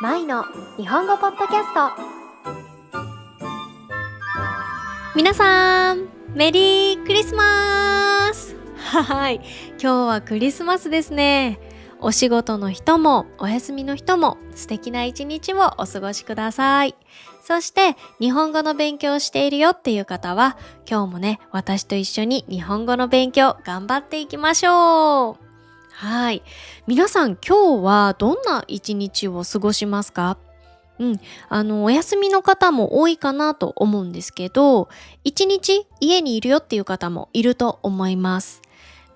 マイの日本語ポッドキャスト。皆さん、メリークリスマスはい、今日はクリスマスですね。お仕事の人もお休みの人も素敵な一日をお過ごしください。そして日本語の勉強をしているよっていう方は、今日もね、私と一緒に日本語の勉強頑張っていきましょう。はい、皆さん今日はどんな一日を過ごしますか？お休みの方も多いかなと思うんですけど、一日家にいるよっていう方もいると思います。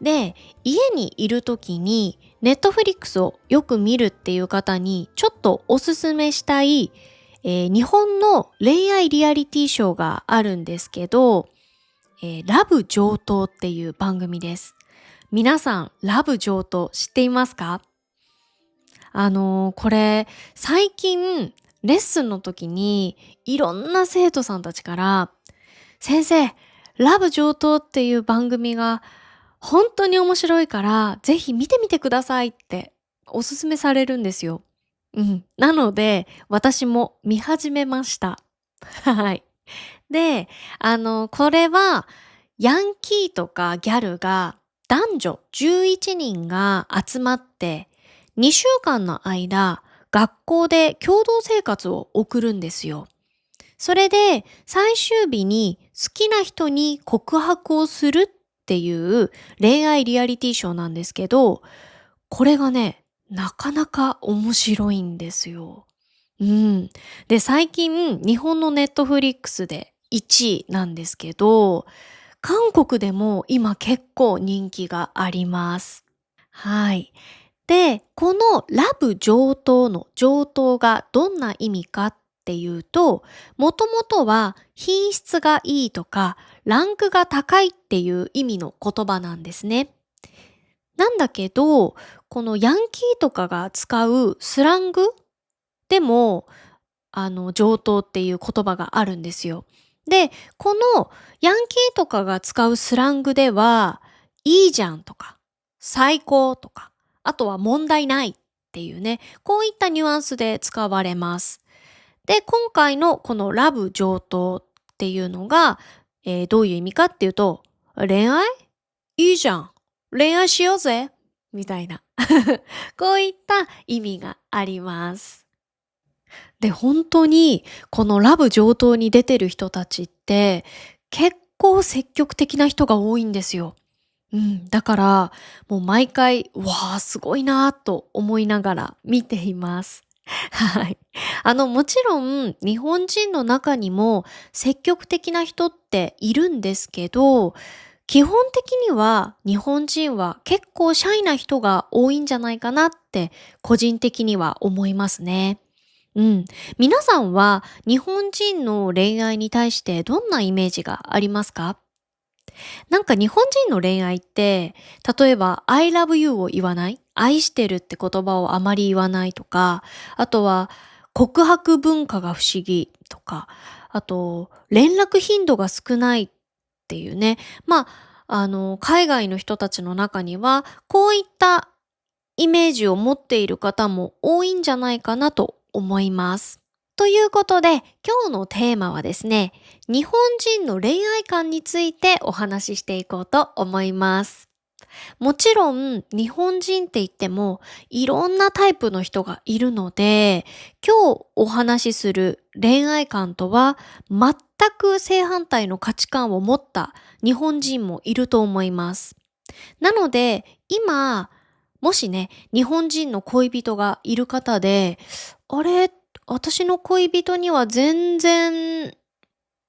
で、家にいる時にネットフリックスをよく見るっていう方にちょっとおすすめしたい、日本の恋愛リアリティショーがあるんですけど、ラブ上等っていう番組です。皆さん、ラブ上等知っていますか？これ最近レッスンの時にいろんな生徒さんたちから先生、ラブ上等っていう番組が本当に面白いからぜひ見てみてくださいっておすすめされるんですよ。なので私も見始めました。はい。で、これはヤンキーとかギャルが男女11人が集まって2週間の間学校で共同生活を送るんですよ。それで最終日に好きな人に告白をするっていう恋愛リアリティショーなんですけど、これがね、なかなか面白いんですよ。うん。で、最近日本のネットフリックスで1位なんですけど、韓国でも今結構人気があります。はい。で、このラブ上等の上等がどんな意味かっていうと、もともとは品質がいいとか、ランクが高いっていう意味の言葉なんですね。なんだけど、このヤンキーとかが使うスラングでも、上等っていう言葉があるんですよ。で、このヤンキーとかが使うスラングでは、いいじゃんとか、最高とか、あとは問題ないっていうね、こういったニュアンスで使われます。で、今回のこのラブ上等っていうのが、どういう意味かっていうと、恋愛いいじゃん。恋愛しようぜみたいな。こういった意味があります。で、本当にこのラブ上等に出てる人たちって結構積極的な人が多いんですよ。だからもう毎回、わあ、すごいなと思いながら見ています。はい。もちろん日本人の中にも積極的な人っているんですけど、基本的には日本人は結構シャイな人が多いんじゃないかなって個人的には思いますね。うん。皆さんは日本人の恋愛に対してどんなイメージがありますか？なんか日本人の恋愛って、例えば I love you を言わない、愛してるって言葉をあまり言わないとか、あとは告白文化が不思議とか、あと連絡頻度が少ないっていうね。海外の人たちの中にはこういったイメージを持っている方も多いんじゃないかなと思います。ということで、今日のテーマはですね、日本人の恋愛観についてお話ししていこうと思います。もちろん、日本人って言っても、いろんなタイプの人がいるので、今日お話しする恋愛観とは、全く正反対の価値観を持った日本人もいると思います。なので、今、もしね、日本人の恋人がいる方で、あれ、私の恋人には全然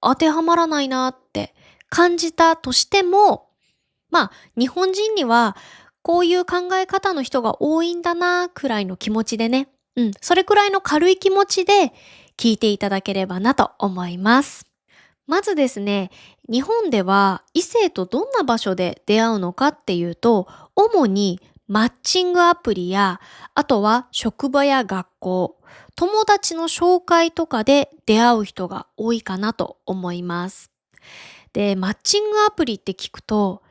当てはまらないなって感じたとしても、日本人にはこういう考え方の人が多いんだなくらいの気持ちでね、それくらいの軽い気持ちで聞いていただければなと思います。まずですね、日本では異性とどんな場所で出会うのかっていうと、主にマッチングアプリや、あとは職場や学校、友達の紹介とかで出会う人が多いかなと思います。で、マッチングアプリって聞くと、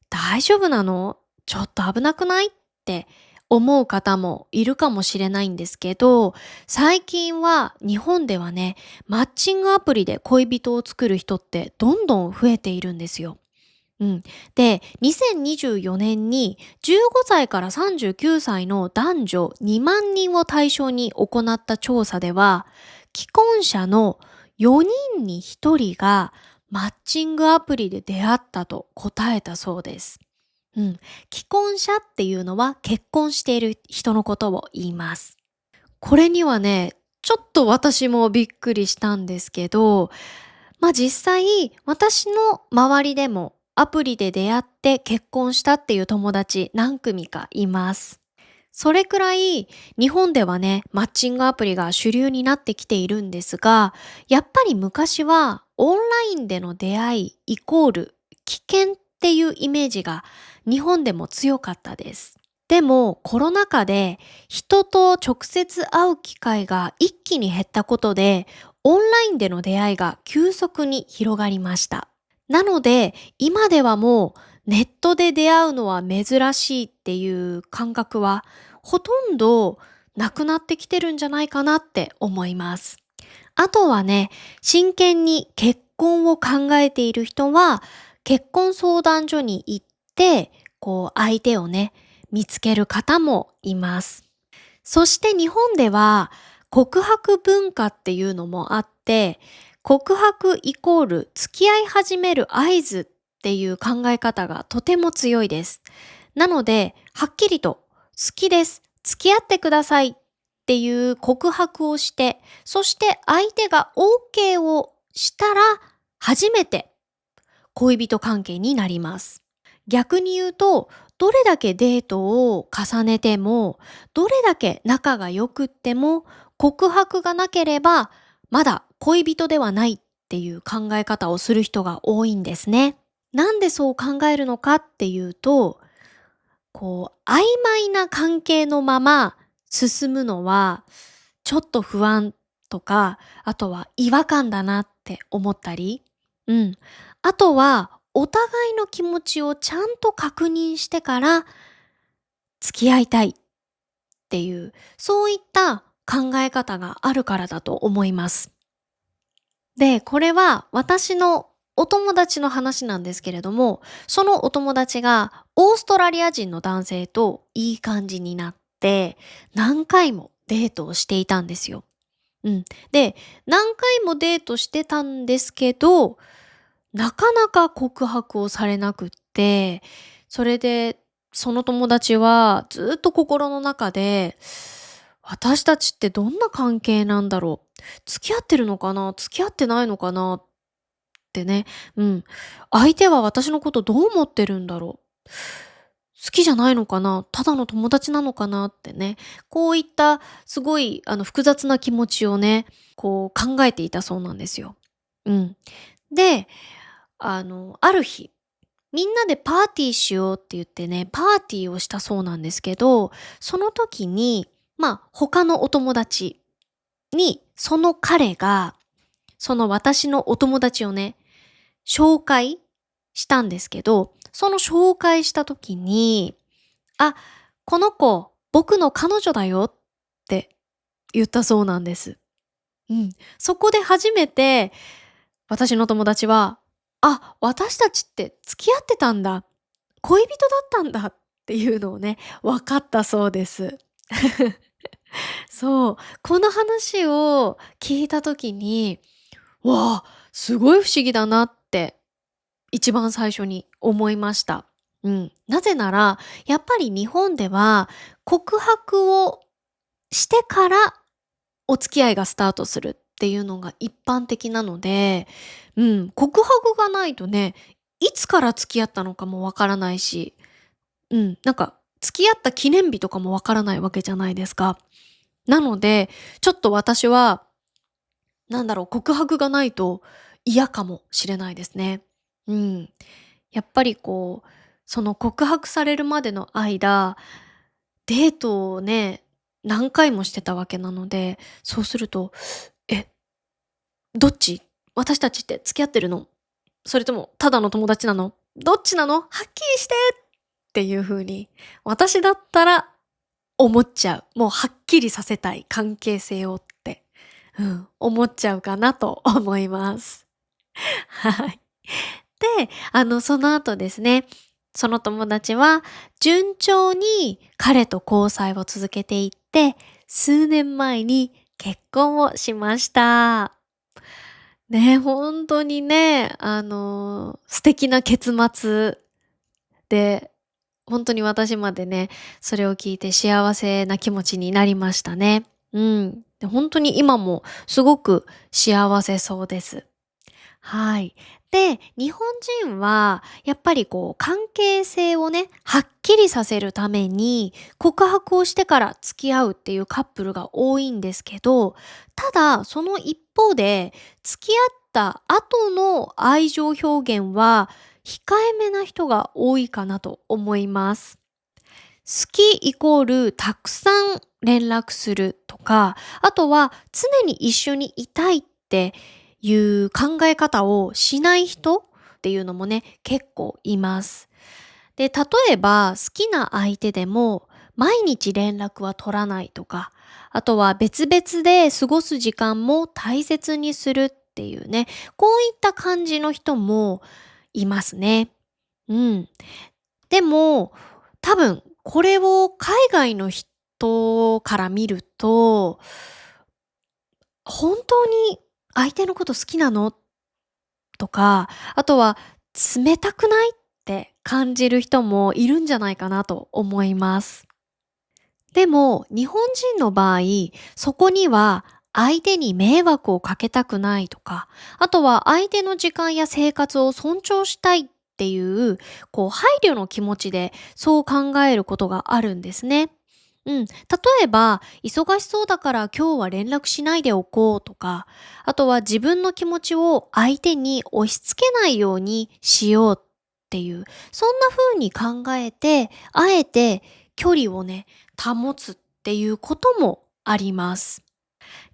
大丈夫なの？ちょっと危なくない？って思う方もいるかもしれないんですけど、最近は日本ではね、マッチングアプリで恋人を作る人ってどんどん増えているんですよ。うん。で、2024年に15歳から39歳の男女2万人を対象に行った調査では、既婚者の4人に1人がマッチングアプリで出会ったと答えたそうです。うん。既婚者っていうのは結婚している人のことを言います。これにはね、ちょっと私もびっくりしたんですけど、実際私の周りでもアプリで出会って結婚したっていう友達何組かいます。それくらい日本ではね、マッチングアプリが主流になってきているんですが、やっぱり昔はオンラインでの出会いイコール危険っていうイメージが日本でも強かったです。でもコロナ禍で人と直接会う機会が一気に減ったことで、オンラインでの出会いが急速に広がりました。なので今ではもうネットで出会うのは珍しいっていう感覚はほとんどなくなってきてるんじゃないかなって思います。あとはね、真剣に結婚を考えている人は結婚相談所に行って、相手をね、見つける方もいます。そして日本では告白文化っていうのもあって、告白イコール付き合い始める合図っていう考え方がとても強いです。なので、はっきりと好きです、付き合ってくださいっていう告白をして、そして相手が OK をしたら初めて恋人関係になります。逆に言うと、どれだけデートを重ねても、どれだけ仲が良くっても、告白がなければ、まだ恋人ではないっていう考え方をする人が多いんですね。なんでそう考えるのかっていうと、曖昧な関係のまま進むのは、ちょっと不安とか、あとは違和感だなって思ったり、うん。あとは、お互いの気持ちをちゃんと確認してから付き合いたいっていう、そういった考え方があるからだと思います。で、これは私のお友達の話なんですけれども、そのお友達がオーストラリア人の男性といい感じになって、何回もデートをしていたんですよ。うん。で、何回もデートしてたんですけど、なかなか告白をされなくって、それで、その友達はずっと心の中で、私たちってどんな関係なんだろう。付き合ってるのかな、付き合ってないのかなってね。うん。相手は私のことどう思ってるんだろう。好きじゃないのかな、ただの友達なのかなってね。こういったすごい複雑な気持ちをね、考えていたそうなんですよ。うん。で、ある日、みんなでパーティーしようって言ってね、パーティーをしたそうなんですけど、その時に、他のお友達に、その彼が、その私のお友達をね、紹介したんですけど、その紹介した時に、あ、この子、僕の彼女だよって言ったそうなんです。うん。そこで初めて、私の友達は、あ、私たちって付き合ってたんだ。恋人だったんだっていうのをね、分かったそうです。そう、この話を聞いた時に、わあ、すごい不思議だなって一番最初に思いました。うん。なぜなら、やっぱり日本では告白をしてからお付き合いがスタートするっていうのが一般的なので、うん、告白がないとね、いつから付き合ったのかもわからないし、うん、なんか付き合った記念日とかもわからないわけじゃないですか。なので、ちょっと私は、告白がないと嫌かもしれないですね。うん。やっぱりその告白されるまでの間、デートをね、何回もしてたわけなので、そうすると、え、どっち？私たちって付き合ってるの？それともただの友達なの？どっちなの？はっきりしてっていう風に、私だったら思っちゃう。もうはっきりさせたい関係性をって、思っちゃうかなと思います。はい。で、その後ですね、その友達は順調に彼と交際を続けていって、数年前に結婚をしました。ね、本当にね、素敵な結末で、本当に私までね、それを聞いて幸せな気持ちになりましたね。うん。で、本当に今もすごく幸せそうです。はい。で、日本人はやっぱりこう関係性をね、はっきりさせるために告白をしてから付き合うっていうカップルが多いんですけど、ただその一方で付き合った後の愛情表現は控えめな人が多いかなと思います。好きイコールたくさん連絡するとか、あとは常に一緒にいたいっていう考え方をしない人っていうのもね、結構います。で、例えば好きな相手でも毎日連絡は取らないとか、あとは別々で過ごす時間も大切にするっていうね、こういった感じの人もいますね。うん。でも、多分これを海外の人から見ると、本当に相手のこと好きなのとか、あとは冷たくないって感じる人もいるんじゃないかなと思います。でも、日本人の場合、そこには相手に迷惑をかけたくないとか、あとは相手の時間や生活を尊重したいっていう、こう配慮の気持ちでそう考えることがあるんですね。例えば、忙しそうだから今日は連絡しないでおこうとか、あとは自分の気持ちを相手に押し付けないようにしようっていう、そんな風に考えて、あえて距離をね、保つっていうこともあります。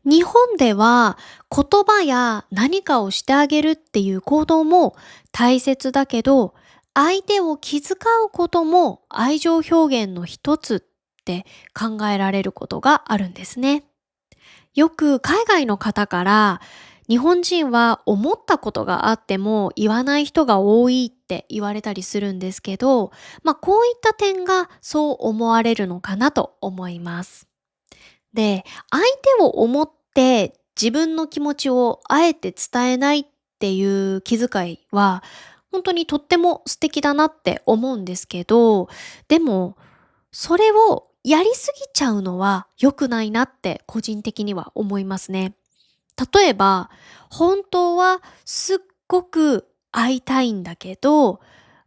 日本では言葉や何かをしてあげるっていう行動も大切だけど、相手を気遣うことも愛情表現の一つって考えられることがあるんですね。よく海外の方から日本人は思ったことがあっても言わない人が多いって言われたりするんですけど、こういった点がそう思われるのかなと思います。で、相手を思って自分の気持ちをあえて伝えないっていう気遣いは、本当にとっても素敵だなって思うんですけど、でも、それをやりすぎちゃうのは良くないなって個人的には思いますね。例えば、本当はすっごく会いたいんだけど、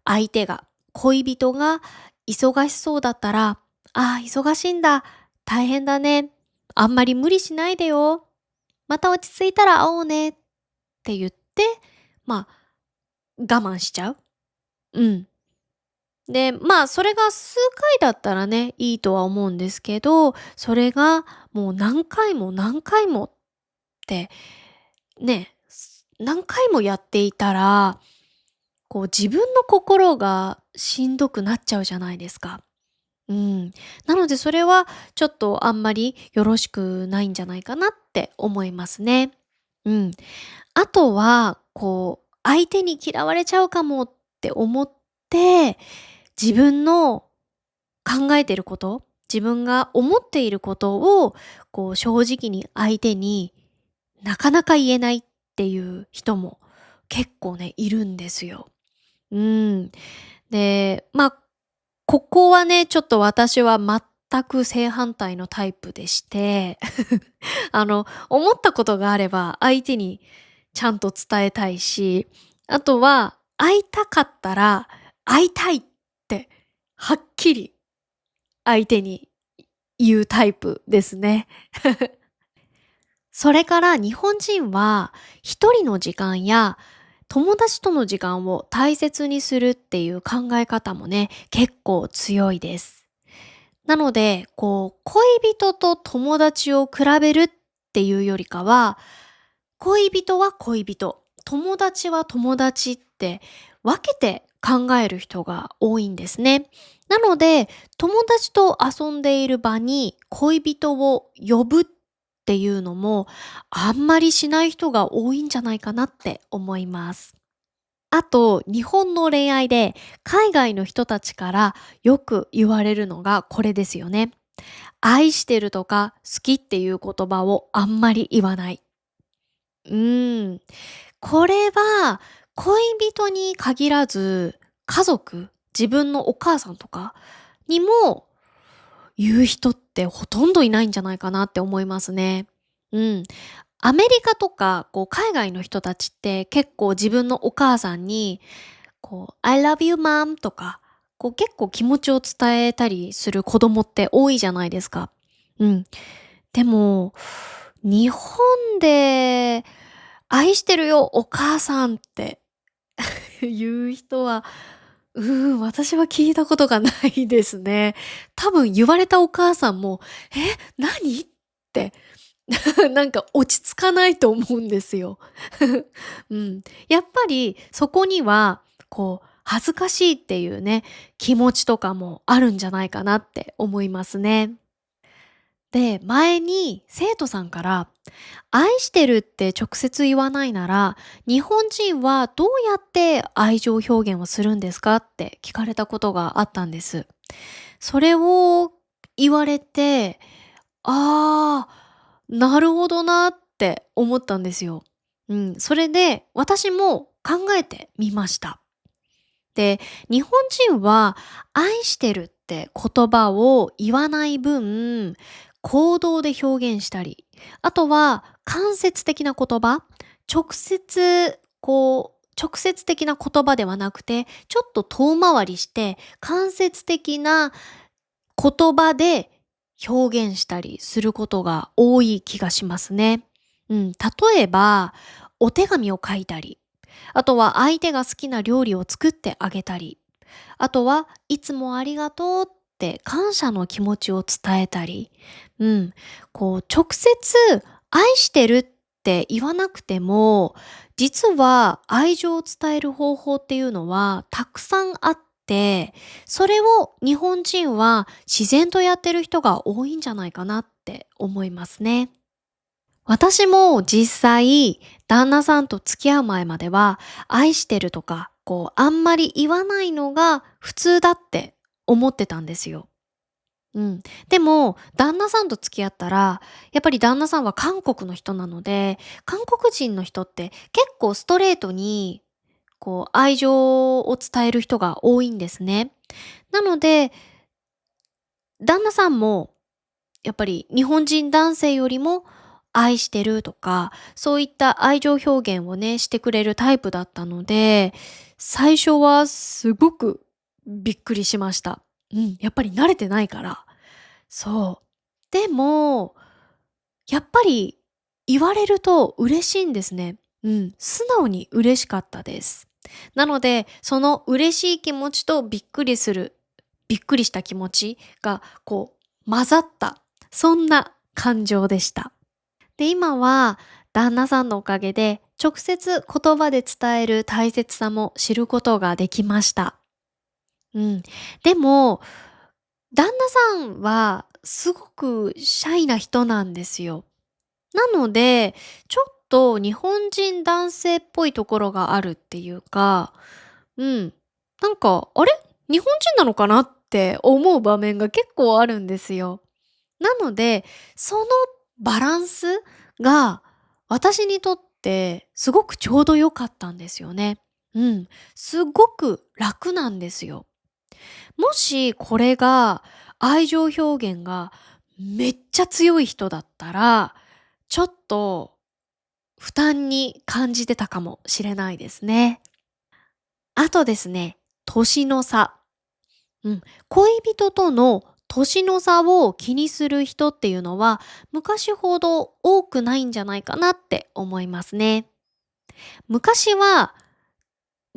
相手が、恋人が忙しそうだったら、ああ、忙しいんだ。大変だね。あんまり無理しないでよ。また落ち着いたら会おうね。って言って、まあ、我慢しちゃう。うん。で、それが数回だったらね、いいとは思うんですけど、それがもう何回も何回もってね、何回もやっていたら、こう自分の心がしんどくなっちゃうじゃないですか。うん。なのでそれはちょっとあんまりよろしくないんじゃないかなって思いますね。うん。あとは、こう、相手に嫌われちゃうかもって思って、自分の考えてること、自分が思っていることを、こう正直に相手になかなか言えないっていう人も結構ね、いるんですよ。うん。で、ここはね、ちょっと私は全く正反対のタイプでして、思ったことがあれば相手にちゃんと伝えたいし、あとは会いたかったら会いたいってはっきり相手に言うタイプですね。それから日本人は一人の時間や友達との時間を大切にするっていう考え方もね、結構強いです。なので、こう、恋人と友達を比べるっていうよりかは、恋人は恋人、友達は友達って分けて考える人が多いんですね。なので、友達と遊んでいる場に恋人を呼ぶっていうのも、あんまりしない人が多いんじゃないかなって思います。あと、日本の恋愛で海外の人たちからよく言われるのがこれですよね。愛してるとか好きっていう言葉をあんまり言わない。うーん。これは恋人に限らず、家族、自分のお母さんとかにも言う人ってほとんどいないんじゃないかなって思いますね。うん。アメリカとか、海外の人たちって結構自分のお母さんに、I love you mom とか、結構気持ちを伝えたりする子供って多いじゃないですか。うん。でも、日本で愛してるよ、お母さんって言う人は、私は聞いたことがないですね。多分言われたお母さんも、「え、何？」ってなんか落ち着かないと思うんですよ。うん。やっぱりそこには、恥ずかしいっていうね、気持ちとかもあるんじゃないかなって思いますね。で、前に生徒さんから、愛してるって直接言わないなら、日本人はどうやって愛情表現をするんですかって聞かれたことがあったんです。それを言われて、ああ、なるほどなって思ったんですよ。うん、それで私も考えてみました。で、日本人は愛してるって言葉を言わない分、行動で表現したり、あとは間接的な言葉、直接的な言葉ではなくて、ちょっと遠回りして、間接的な言葉で表現したりすることが多い気がしますね。うん、例えば、お手紙を書いたり、あとは相手が好きな料理を作ってあげたり、あとはいつもありがとうって感謝の気持ちを伝えたり、うん、直接愛してるって言わなくても、実は愛情を伝える方法っていうのはたくさんあって、それを日本人は自然とやってる人が多いんじゃないかなって思いますね。私も実際、旦那さんと付き合う前までは、愛してるとか、あんまり言わないのが普通だって思ってたんですよ。うん。でも、旦那さんと付き合ったら、やっぱり旦那さんは韓国の人なので、韓国人の人って結構ストレートに、愛情を伝える人が多いんですね。なので、旦那さんもやっぱり日本人男性よりも愛してるとか、そういった愛情表現をね、してくれるタイプだったので、最初はすごくびっくりしました。うん、やっぱり慣れてないから。そう。でも、やっぱり言われると嬉しいんですね。うん、素直に嬉しかったです。なので、その嬉しい気持ちとびっくりした気持ちが混ざった、そんな感情でした。で、今は旦那さんのおかげで直接言葉で伝える大切さも知ることができました。うん。でも、旦那さんはすごくシャイな人なんですよ。なので、ちょっと日本人男性っぽいところがあるっていうか、うん、なんか、あれ？日本人なのかなって思う場面が結構あるんですよ。なので、そのバランスが私にとってすごくちょうど良かったんですよね。うん、すごく楽なんですよ。もしこれが愛情表現がめっちゃ強い人だったら、ちょっと負担に感じてたかもしれないですね。あとですね、年の差。うん。恋人との年の差を気にする人っていうのは昔ほど多くないんじゃないかなって思いますね。昔は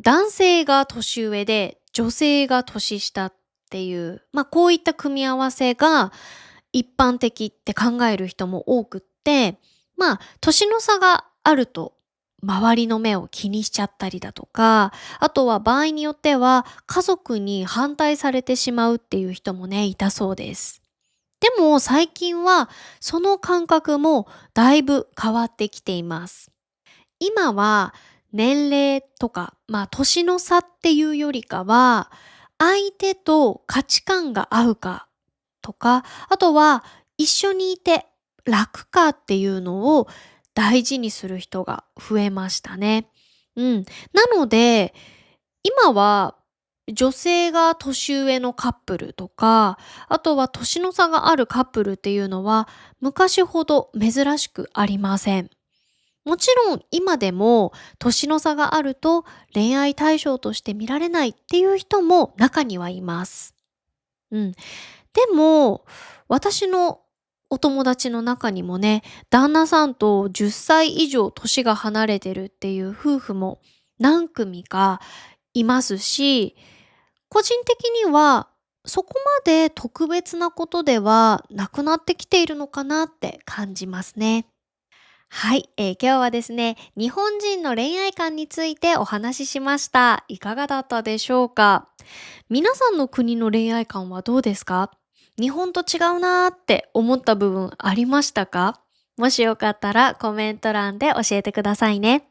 男性が年上で女性が年下っていう、こういった組み合わせが一般的って考える人も多くって、年の差があると周りの目を気にしちゃったりだとか、あとは場合によっては家族に反対されてしまうっていう人もね、いたそうです。でも最近はその感覚もだいぶ変わってきています。今は年齢とか、年の差っていうよりかは、相手と価値観が合うかとか、あとは一緒にいて楽かっていうのを大事にする人が増えましたね。うん。なので、今は女性が年上のカップルとか、あとは年の差があるカップルっていうのは昔ほど珍しくありません。もちろん今でも年の差があると恋愛対象として見られないっていう人も中にはいます。うん。でも、私のお友達の中にもね、旦那さんと10歳以上年が離れてるっていう夫婦も何組かいますし、個人的にはそこまで特別なことではなくなってきているのかなって感じますね。はい、今日はですね、日本人の恋愛観についてお話ししました。いかがだったでしょうか？皆さんの国の恋愛観はどうですか？日本と違うなーって思った部分ありましたか？もしよかったらコメント欄で教えてくださいね。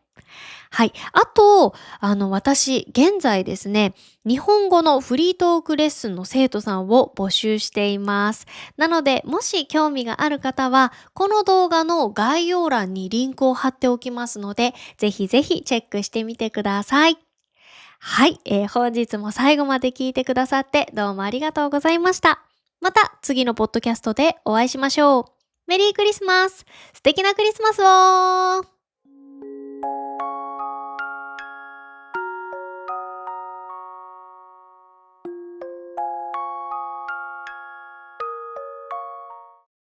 はい。あと、私、現在ですね、日本語のフリートークレッスンの生徒さんを募集しています。なので、もし興味がある方は、この動画の概要欄にリンクを貼っておきますので、ぜひぜひチェックしてみてください。はい。本日も最後まで聞いてくださってどうもありがとうございました。また次のポッドキャストでお会いしましょう。メリークリスマス！素敵なクリスマスを！